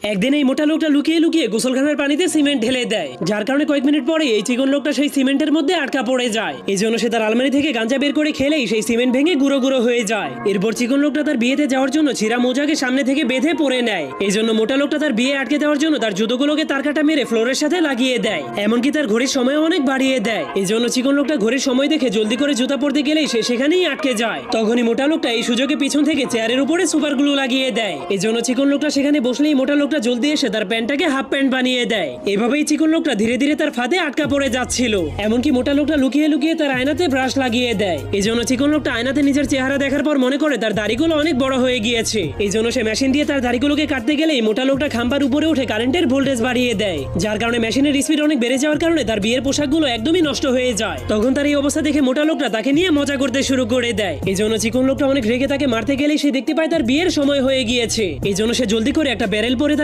একদিন এই মোটা লোকটা লুকিয়ে লুকিয়ে গোসলখানার পানিতে সিমেন্ট ঢেলে দেয়, যার কারণে কয়েক মিনিট পরে এই চিকন লোকটা সেই সিমেন্টের মধ্যে আটকা পড়ে যায়। এই জন্য সে তার আলমারি থেকে গাঁজা বের করে খেলেই সেই সিমেন্ট ভেঙে গুঁড়ো গুঁড়ো হয়ে যায়। এরপর চিকন লোকটা তার বিয়েতে যাওয়ার জন্য ছিঁড়া মোজাকে সামনে থেকে বেঁধে পরে নেয়। এই জন্য মোটা লোকটা তার বিয়ে আটকে দেওয়ার জন্য তার জুতোগুলোকে তার কাটা মেরে ফ্লোরের সাথে লাগিয়ে দেয়, এমনকি তার ঘড়ির সময় অনেক বাড়িয়ে দেয়। এই জন্য চিকন লোকটা ঘড়ির সময় দেখে জলদি করে জুতা পরতে গেলেই সে সেখানেই আটকে যায়। তখনই মোটা লোকটা এই সুযোগে পিছন থেকে চেয়ারের উপরে সুপার গ্লু লাগিয়ে দেয়। এই জন্য চিকন লোকটা সেখানে বসলেই মোটা লোকটা জলদি এসে তার প্যান্টটাকে হাফ প্যান্ট বানিয়ে দেয়। এভাবেই চিকন লোকটা ধীরে ধীরে তার ফাঁদে আটকা পড়ে যাচ্ছিল। এমনকি মোটা লোকটা লুকিয়ে লুকিয়ে তার আয়নাতে ব্রাশ লাগিয়ে দেয়। এই জন্য চিকন লোকটা আয়নাতে নিজের চেহারা দেখার পর মনে করে তার দাড়িগুলো অনেক বড় হয়ে গিয়েছে। এই জন্য সে মেশিন দিয়ে তার দাড়িগুলোকে কাটতে গেলেই মোটা লোকটা খাম্বার উপরে উঠে কারেন্টের ভোল্টেজ বাড়িয়ে দেয়, যার কারণে মেশিনের স্পিড অনেক বেড়ে যাওয়ার কারণে তার বিয়ের পোশাকগুলো একদমই নষ্ট হয়ে যায়। তখন তার এই অবস্থা দেখে মোটা লোকটা তাকে নিয়ে মজা করতে শুরু করে দেয়। এই জন্য চিকন লোকটা অনেক রেগে তাকে মারতে গেলেই সে দেখতে পায় তার বিয়ের সময় হয়ে গিয়েছে। এই জন্য সে জলদি করে একটা ব্যারেল পরে